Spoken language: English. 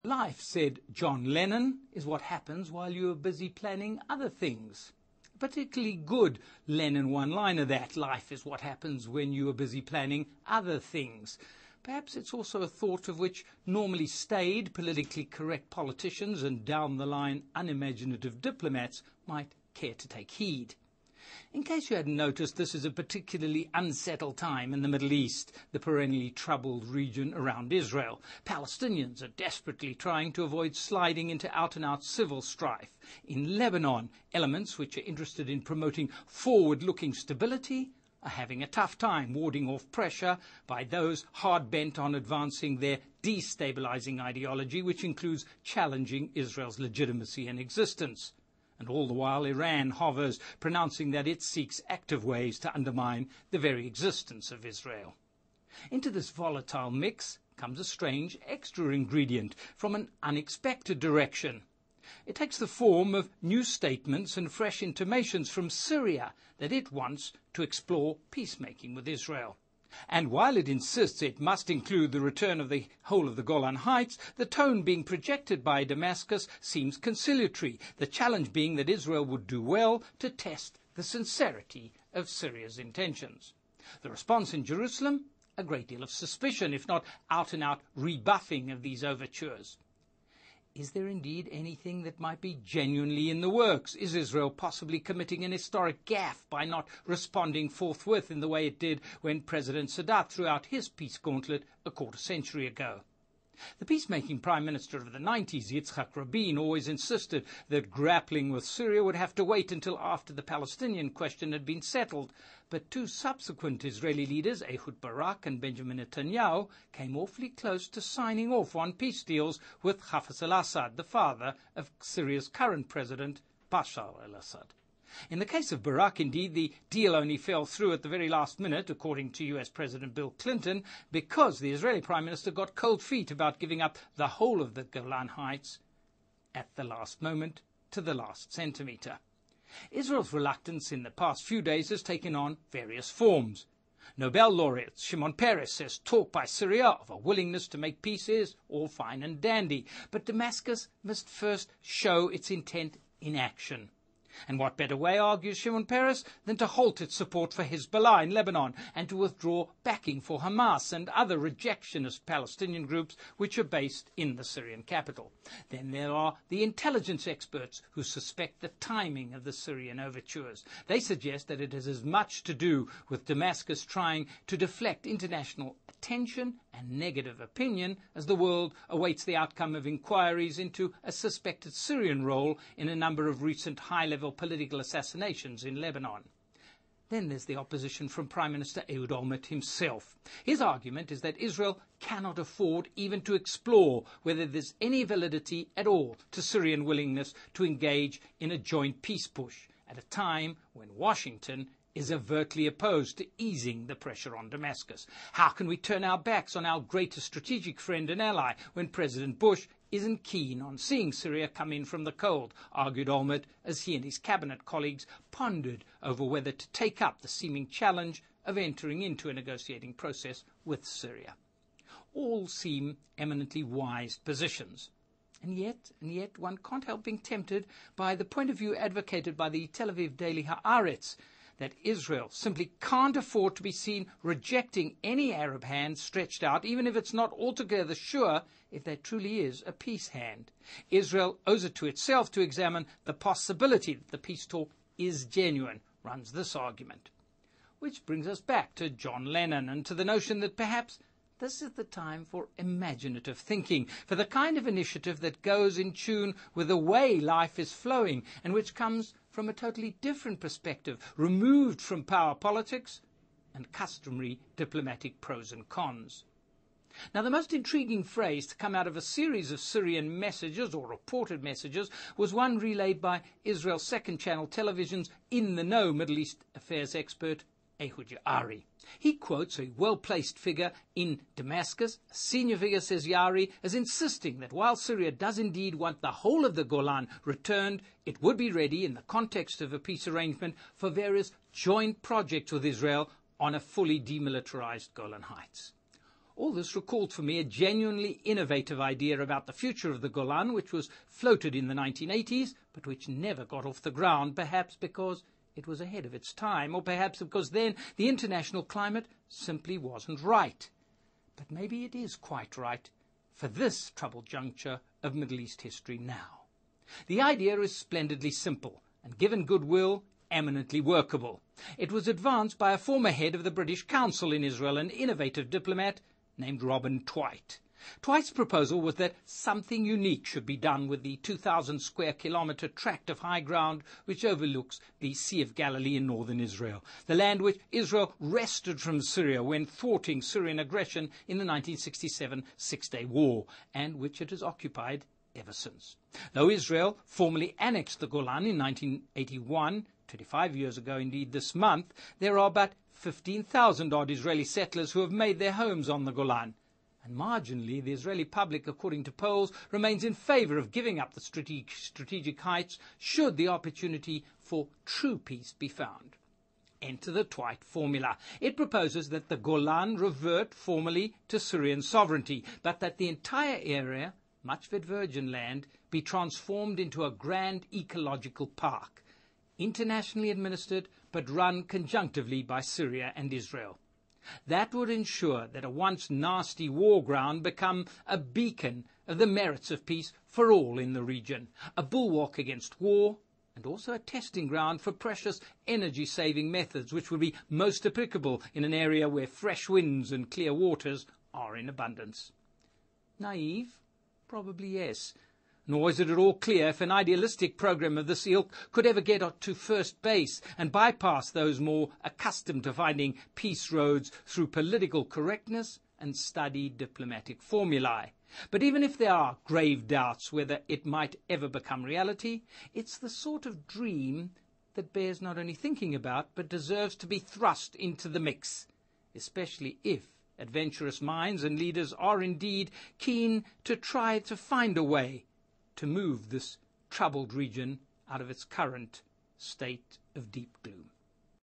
Life, said John Lennon, is what happens while you are busy planning other things. A particularly good Lennon one-liner, that life is what happens when you are busy planning other things. Perhaps it's also a thought of which normally staid, politically correct politicians and down-the-line unimaginative diplomats might care to take heed. In case you hadn't noticed, this is a particularly unsettled time in the Middle East, the perennially troubled region around Israel. Palestinians are desperately trying to avoid sliding into out-and-out civil strife. In Lebanon, elements which are interested in promoting forward-looking stability are having a tough time warding off pressure by those hard-bent on advancing their destabilizing ideology, which includes challenging Israel's legitimacy and existence. And all the while Iran hovers, pronouncing that it seeks active ways to undermine the very existence of Israel. Into this volatile mix comes a strange extra ingredient from an unexpected direction. It takes the form of new statements and fresh intimations from Syria that it wants to explore peacemaking with Israel. And while it insists it must include the return of the whole of the Golan Heights, the tone being projected by Damascus seems conciliatory, the challenge being that Israel would do well to test the sincerity of Syria's intentions. The response in Jerusalem? A great deal of suspicion, if not out-and-out rebuffing of these overtures. Is there indeed anything that might be genuinely in the works? Is Israel possibly committing an historic gaffe by not responding forthwith in the way it did when President Sadat threw out his peace gauntlet a quarter century ago? The peacemaking Prime Minister of the 90s, Yitzhak Rabin, always insisted that grappling with Syria would have to wait until after the Palestinian question had been settled. But two subsequent Israeli leaders, Ehud Barak and Benjamin Netanyahu, came awfully close to signing off on peace deals with Hafez al-Assad, the father of Syria's current president, Bashar al-Assad. In the case of Barak, indeed, the deal only fell through at the very last minute, according to US President Bill Clinton, because the Israeli Prime Minister got cold feet about giving up the whole of the Golan Heights at the last moment to the last centimetre. Israel's reluctance in the past few days has taken on various forms. Nobel laureate Shimon Peres says talk by Syria of a willingness to make peace is all fine and dandy, but Damascus must first show its intent in action. And what better way, argues Shimon Peres, than to halt its support for Hezbollah in Lebanon and to withdraw backing for Hamas and other rejectionist Palestinian groups which are based in the Syrian capital. Then there are the intelligence experts who suspect the timing of the Syrian overtures. They suggest that it has as much to do with Damascus trying to deflect international attention and negative opinion as the world awaits the outcome of inquiries into a suspected Syrian role in a number of recent high-level political assassinations in Lebanon. Then there's the opposition from Prime Minister Ehud Olmert himself. His argument is that Israel cannot afford even to explore whether there's any validity at all to Syrian willingness to engage in a joint peace push at a time when Washington is overtly opposed to easing the pressure on Damascus. How can we turn our backs on our greatest strategic friend and ally when President Bush isn't keen on seeing Syria come in from the cold, argued Olmert as he and his cabinet colleagues pondered over whether to take up the seeming challenge of entering into a negotiating process with Syria. All seem eminently wise positions. And yet one can't help being tempted by the point of view advocated by the Tel Aviv Daily Haaretz, that Israel simply can't afford to be seen rejecting any Arab hand stretched out, even if it's not altogether sure if there truly is a peace hand. Israel owes it to itself to examine the possibility that the peace talk is genuine, runs this argument. Which brings us back to John Lennon and to the notion that perhaps this is the time for imaginative thinking, for the kind of initiative that goes in tune with the way life is flowing and which comes from a totally different perspective, removed from power politics and customary diplomatic pros and cons. Now, the most intriguing phrase to come out of a series of Syrian messages or reported messages was one relayed by Israel's second channel television's in-the-know Middle East affairs expert, Ehud Yaari. He quotes a well-placed figure in Damascus. A senior figure, says Yaari, as insisting that while Syria does indeed want the whole of the Golan returned, it would be ready, in the context of a peace arrangement, for various joint projects with Israel on a fully demilitarized Golan Heights. All this recalled for me a genuinely innovative idea about the future of the Golan, which was floated in the 1980s, but which never got off the ground, perhaps because it was ahead of its time, or perhaps because then the international climate simply wasn't right. But maybe it is quite right for this troubled juncture of Middle East history now. The idea is splendidly simple, and given goodwill, eminently workable. It was advanced by a former head of the British Council in Israel, an innovative diplomat named Robin Twite. Twite's proposal was that something unique should be done with the 2,000 square kilometre tract of high ground which overlooks the Sea of Galilee in northern Israel, the land which Israel wrested from Syria when thwarting Syrian aggression in the 1967 Six-Day War, and which it has occupied ever since. Though Israel formally annexed the Golan in 1981, 25 years ago indeed this month, there are but 15,000 odd Israeli settlers who have made their homes on the Golan. And marginally, the Israeli public, according to polls, remains in favour of giving up the strategic heights should the opportunity for true peace be found. Enter the Twite formula. It proposes that the Golan revert formally to Syrian sovereignty, but that the entire area, much of it virgin land, be transformed into a grand ecological park, internationally administered but run conjunctively by Syria and Israel. That would ensure that a once nasty war ground become a beacon of the merits of peace for all in the region, a bulwark against war, and also a testing ground for precious energy-saving methods which would be most applicable in an area where fresh winds and clear waters are in abundance. Naive? Probably yes. Nor is it at all clear if an idealistic program of this ilk could ever get to first base and bypass those more accustomed to finding peace roads through political correctness and studied diplomatic formulae. But even if there are grave doubts whether it might ever become reality, it's the sort of dream that bears not only thinking about, but deserves to be thrust into the mix, especially if adventurous minds and leaders are indeed keen to try to find a way to move this troubled region out of its current state of deep gloom.